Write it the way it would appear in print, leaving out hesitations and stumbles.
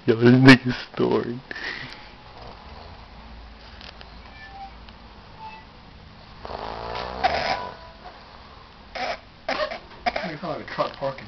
Yo, this nigga's story. I think it's like a truck parking.